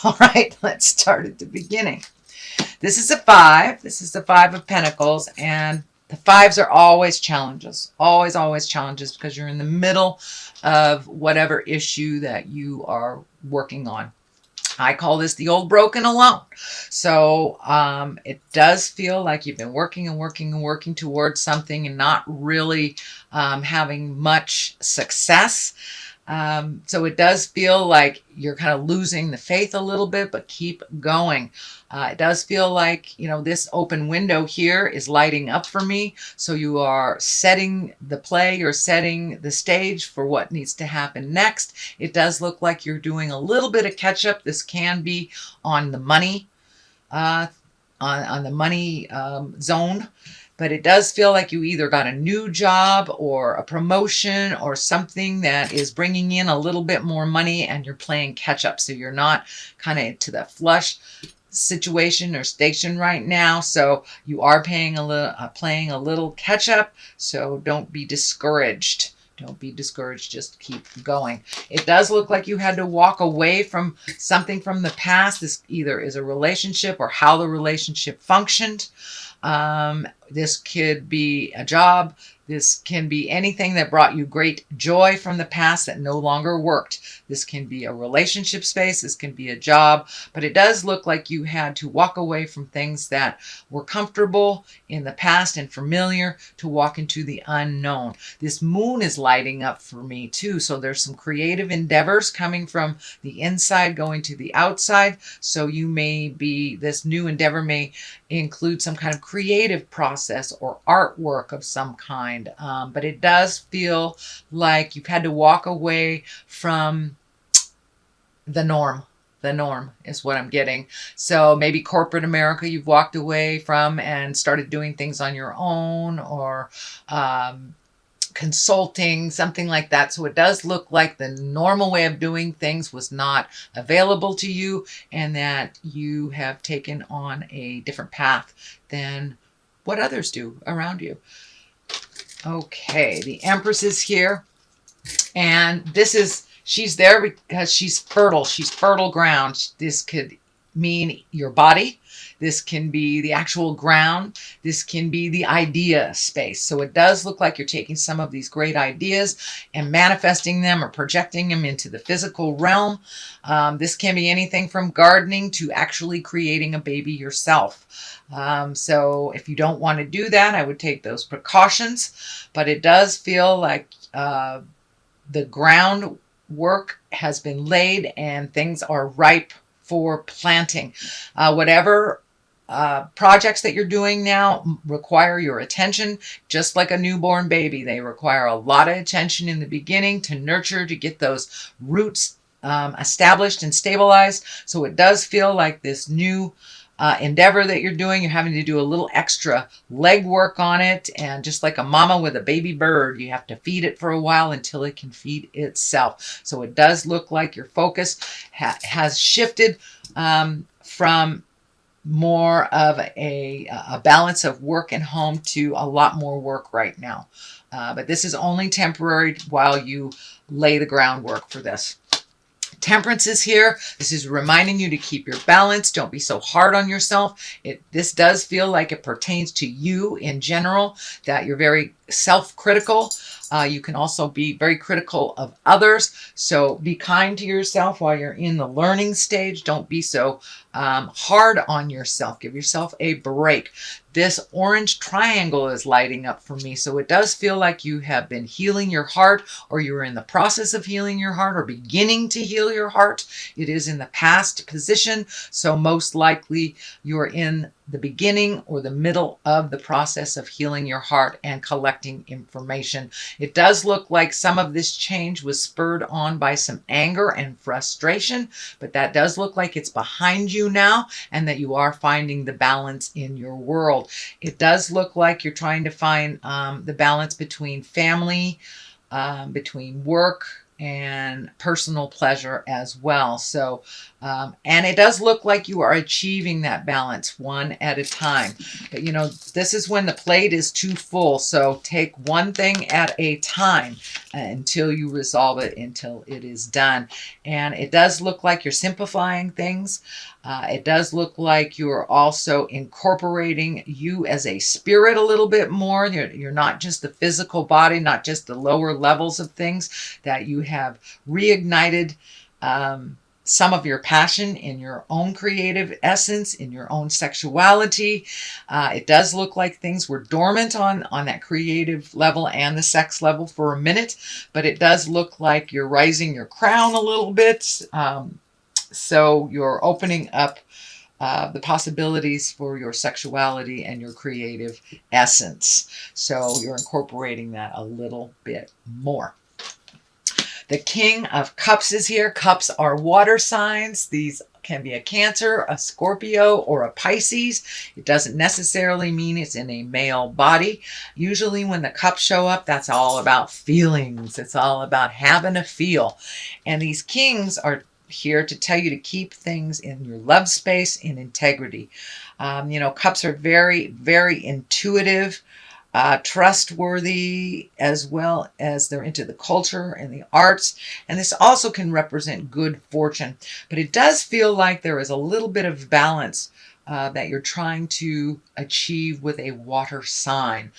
All right, let's start at the beginning. This is a 5. This is the 5 of Pentacles, and the 5s are always challenges. Always, always challenges, because you're in the middle of whatever issue that you are working on. I call this the old broken alone. So it does feel like you've been working and working and working towards something and not really having much success. So it does feel like you're kind of losing the faith a little bit, but keep going. It does feel like, this open window here is lighting up for me. So you are setting the play, you're setting the stage for what needs to happen next. It does look like you're doing a little bit of catch up. This can be on the money, on the money zone. But it does feel like you either got a new job or a promotion or something that is bringing in a little bit more money, and you're playing catch up. So you're not kind of to the flush situation or station right now. So you are playing a little catch up. So don't be discouraged. Don't be discouraged. Just keep going. It does look like you had to walk away from something from the past. This either is a relationship or how the relationship functioned. This could be a job. This can be anything that brought you great joy from the past that no longer worked. This can be a relationship space. This can be a job. But it does look like you had to walk away from things that were comfortable in the past and familiar to walk into the unknown. This moon is lighting up for me too. So there's some creative endeavors coming from the inside going to the outside. So this new endeavor may include some kind of creative process or artwork of some kind. But it does feel like you've had to walk away from the norm. The norm is what I'm getting. So maybe corporate America you've walked away from and started doing things on your own, or consulting, something like that. So it does look like the normal way of doing things was not available to you, and that you have taken on a different path than what others do around you. Okay, the Empress is here, and she's there because she's fertile. She's fertile ground. This could mean your body. This can be the actual ground. This can be the idea space. So it does look like you're taking some of these great ideas and manifesting them or projecting them into the physical realm. This can be anything from gardening to actually creating a baby yourself. So if you don't want to do that, I would take those precautions. But it does feel like the groundwork has been laid and things are ripe for planting. Whatever projects that you're doing now require your attention, just like a newborn baby. They require a lot of attention in the beginning to nurture, to get those roots established and stabilized. So it does feel like this new endeavor that you're doing, you're having to do a little extra legwork on it. And just like a mama with a baby bird, you have to feed it for a while until it can feed itself. So it does look like your focus has shifted from more of a balance of work and home to a lot more work right now. But this is only temporary while you lay the groundwork for this. Temperance is here. This is reminding you to keep your balance. Don't be so hard on yourself. This does feel like it pertains to you in general, that you're very self-critical. You can also be very critical of others. So be kind to yourself while you're in the learning stage. Don't be so hard on yourself. Give yourself a break. This orange triangle is lighting up for me. So it does feel like you have been healing your heart, or you're in the process of healing your heart, or beginning to heal your heart. It is in the past position. So most likely you're in the beginning or the middle of the process of healing your heart and collecting information. It does look like some of this change was spurred on by some anger and frustration, but that does look like it's behind you now, and that you are finding the balance in your world. It does look like you're trying to find the balance between family, between work and personal pleasure as well. So, and it does look like you are achieving that balance one at a time. But, you know, this is when the plate is too full. So take one thing at a time until you resolve it, until it is done. And it does look like you're simplifying things. It does look like you're also incorporating you as a spirit a little bit more. You're not just the physical body, not just the lower levels of things, that you have reignited some of your passion in your own creative essence, in your own sexuality. It does look like things were dormant on that creative level and the sex level for a minute, but it does look like you're raising your crown a little bit. So you're opening up the possibilities for your sexuality and your creative essence. So you're incorporating that a little bit more. The King of Cups is here. Cups are water signs. These can be a Cancer, a Scorpio, or a Pisces. It doesn't necessarily mean it's in a male body. Usually when the cups show up, that's all about feelings. It's all about having a feel. And these kings are here to tell you to keep things in your love space in integrity. You know, cups are very, very intuitive, trustworthy, as well as they're into the culture and the arts. And this also can represent good fortune. But it does feel like there is a little bit of balance that you're trying to achieve with a water sign.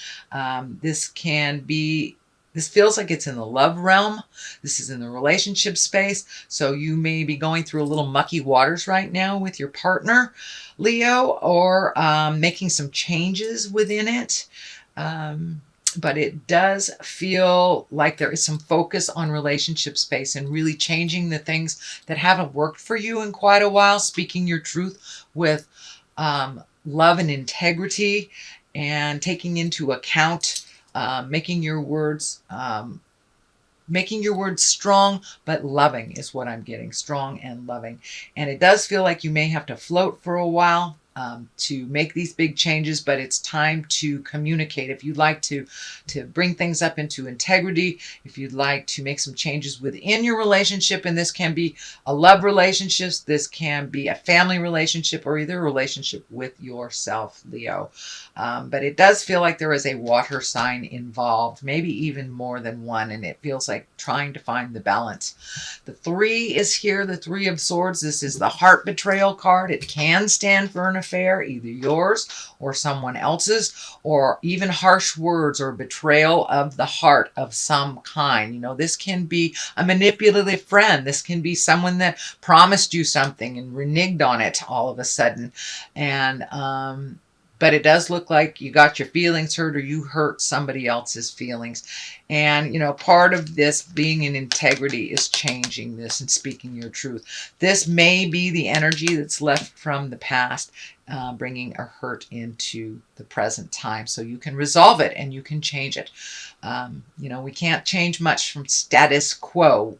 This feels like it's in the love realm. This is in the relationship space. So you may be going through a little mucky waters right now with your partner, Leo, or making some changes within it. But it does feel like there is some focus on relationship space and really changing the things that haven't worked for you in quite a while, speaking your truth with love and integrity, and taking into account making your words strong but loving is what I'm getting. Strong and loving. And it does feel like you may have to float for a while to make these big changes, but it's time to communicate. If you'd like to bring things up into integrity, if you'd like to make some changes within your relationship, and this can be a love relationship, this can be a family relationship, or either a relationship with yourself, Leo. But it does feel like there is a water sign involved, maybe even more than one, and it feels like trying to find the balance. The 3 is here, the 3 of Swords. This is the heart betrayal card. It can stand for an affair, either yours or someone else's, or even harsh words or betrayal of the heart of some kind. You know, this can be a manipulative friend. This can be someone that promised you something and reneged on it all of a sudden. And but it does look like you got your feelings hurt, or you hurt somebody else's feelings. And, you know, part of this being in integrity is changing this and speaking your truth. This may be the energy that's left from the past, bringing a hurt into the present time. So you can resolve it and you can change it. You know, we can't change much from status quo.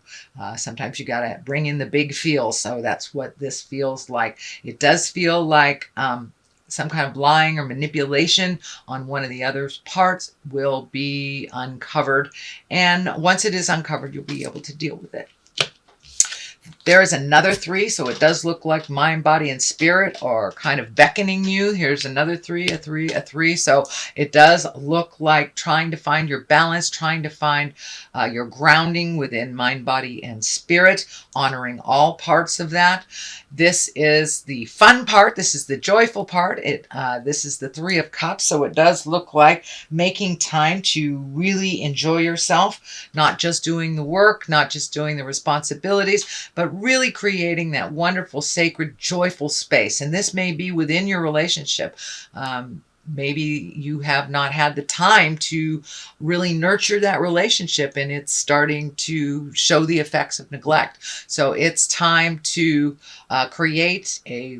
Sometimes you got to bring in the big feel. So that's what this feels like. It does feel like some kind of lying or manipulation on one of the other's parts will be uncovered. And once it is uncovered, you'll be able to deal with it. There is another 3, so it does look like mind, body, and spirit are kind of beckoning you. Here's another 3, a 3, a 3. So it does look like trying to find your balance, trying to find your grounding within mind, body, and spirit, honoring all parts of that. This is the fun part. This is the joyful part. This is the 3 of Cups, so it does look like making time to really enjoy yourself, not just doing the work, not just doing the responsibilities, but really creating that wonderful, sacred, joyful space. And this may be within your relationship. Maybe you have not had the time to really nurture that relationship, and it's starting to show the effects of neglect. So it's time to create a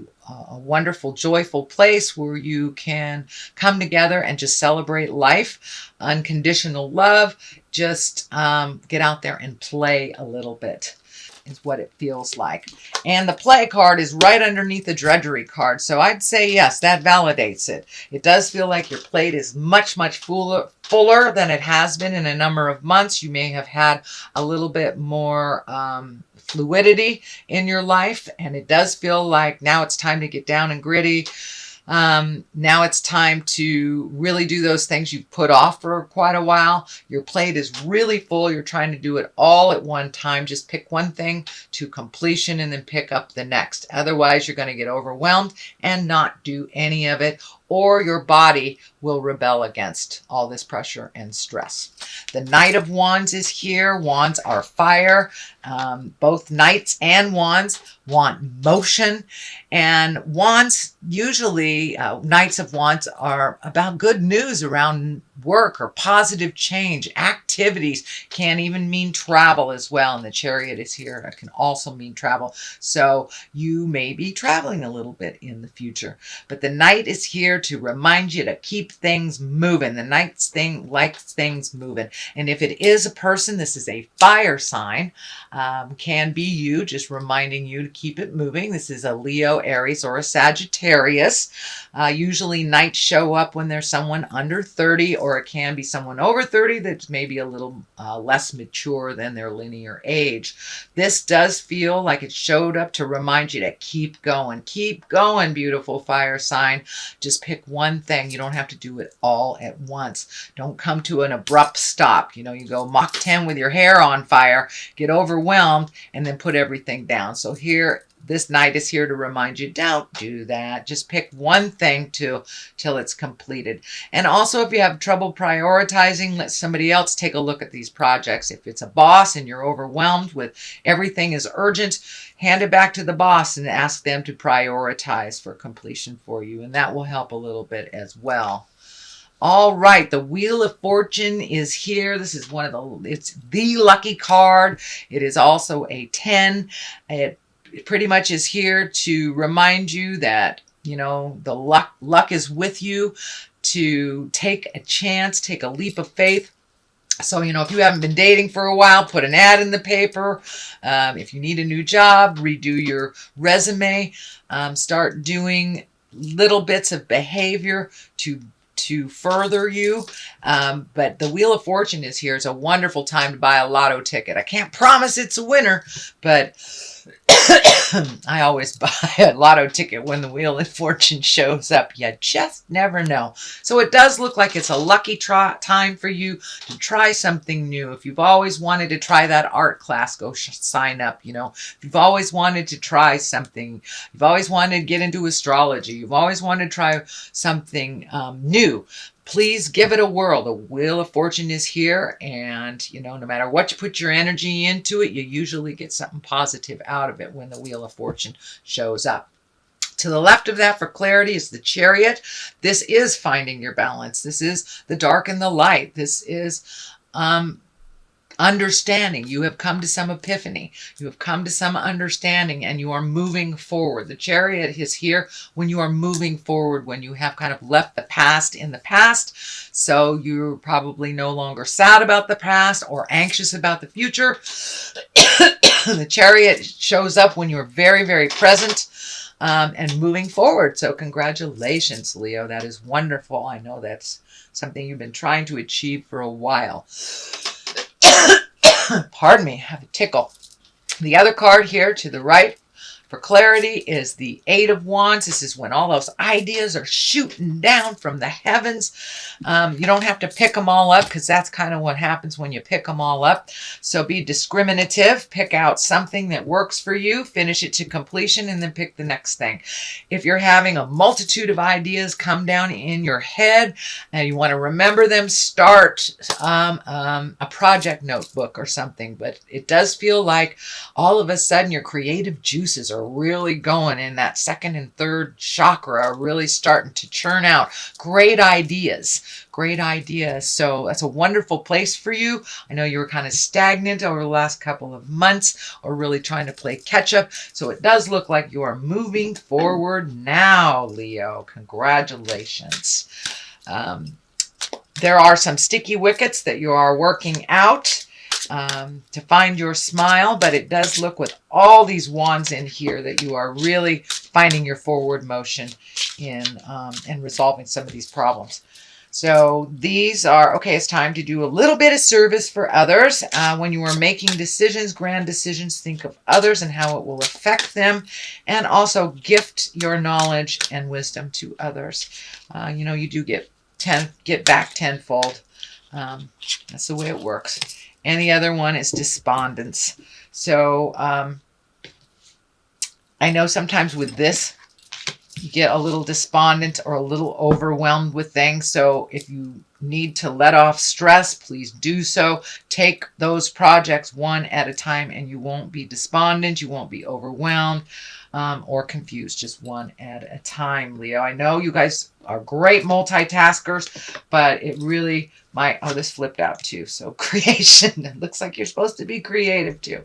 wonderful, joyful place where you can come together and just celebrate life, unconditional love, just get out there and play a little bit. is what it feels like. And the play card is right underneath the drudgery card. So I'd say yes, that validates it. It does feel like your plate is much, much fuller than it has been in a number of months. You may have had a little bit more fluidity in your life, and it does feel like now it's time to get down and gritty. Now it's time to really do those things you've put off for quite a while. Your plate is really full. You're trying to do it all at one time. Just pick one thing to completion and then pick up the next. Otherwise, you're going to get overwhelmed and not do any of it, or your body will rebel against all this pressure and stress. The Knight of Wands is here. Wands are fire. Both Knights and Wands want motion. And Wands, usually Knights of Wands are about good news around work or positive change, activities. Can even mean travel as well. And the Chariot is here. It can also mean travel. So you may be traveling a little bit in the future. But the Knight is here to remind you to keep things moving. The Knight's thing likes things moving. And if it is a person, this is a fire sign. Can be you, just reminding you to keep it moving. This is a Leo, Aries, or a Sagittarius. Usually Knights show up when there's someone under 30, or it can be someone over 30 that's maybe a little less mature than their linear age. This does feel like it showed up to remind you to keep going. Keep going, beautiful fire sign. Just pick one thing. You don't have to do it all at once. Don't come to an abrupt stop. You know, you go Mach 10 with your hair on fire, get overwhelmed, and then put everything down. So here, this Knight is here to remind you, don't do that. Just pick one thing till it's completed. And also, if you have trouble prioritizing, let somebody else take a look at these projects. If it's a boss and you're overwhelmed with everything is urgent, hand it back to the boss and ask them to prioritize for completion for you. And that will help a little bit as well. All right, the Wheel of Fortune is here. This is it's the lucky card. It is also a 10. It pretty much is here to remind you that, you know, the luck is with you, to take a chance, take a leap of faith. So, you know, if you haven't been dating for a while, put an ad in the paper. If you need a new job, redo your resume. Start doing little bits of behavior to further you. But the Wheel of Fortune is here. It's a wonderful time to buy a lotto ticket. I can't promise it's a winner, but I always buy a lotto ticket when the Wheel of Fortune shows up. You just never know. So it does look like it's a lucky time for you to try something new. If you've always wanted to try that art class, go sign up. You know, if you've always wanted to try something, you've always wanted to get into astrology, you've always wanted to try something new, please give it a whirl. The Wheel of Fortune is here, and, you know, no matter what you put your energy into it, you usually get something positive out of it when the Wheel of Fortune shows up. To the left of that for clarity is the Chariot. This is finding your balance. This is the dark and the light. This is understanding. You have come to some epiphany. You have come to some understanding, and you are moving forward. The Chariot is here when you are moving forward, when you have kind of left the past in the past. So you're probably no longer sad about the past or anxious about the future. The Chariot shows up when you're very, very present and moving forward. So congratulations, Leo. That is wonderful. I know that's something you've been trying to achieve for a while. Pardon me, I have a tickle. The other card here to the right for clarity is the Eight of Wands. This is when all those ideas are shooting down from the heavens. You don't have to pick them all up, because that's kind of what happens when you pick them all up. So be discriminative. Pick out something that works for you, finish it to completion, and then pick the next thing. If you're having a multitude of ideas come down in your head and you want to remember them, start a project notebook or something. But it does feel like all of a sudden your creative juices are really going, in that second and third chakra are really starting to churn out great ideas. Great ideas. So that's a wonderful place for you. I know you were kind of stagnant over the last couple of months, or really trying to play catch up. So it does look like you are moving forward now, Leo. Congratulations. There are some sticky wickets that you are working out. to find your smile, but it does look with all these wands in here that you are really finding your forward motion in and resolving some of these problems. So these are, okay, it's time to do a little bit of service for others. When you are making decisions, grand decisions, think of others and how it will affect them, and also gift your knowledge and wisdom to others. You know, you do get back tenfold. That's the way it works. And the other one is despondence. So I know sometimes with this, you get a little despondent or a little overwhelmed with things. So if you need to let off stress, please do so. Take those projects one at a time and you won't be despondent. You won't be overwhelmed or confused. Just one at a time, Leo. I know you guys are great multitaskers, but it really might... Oh, this flipped out too. So creation. It looks like you're supposed to be creative too.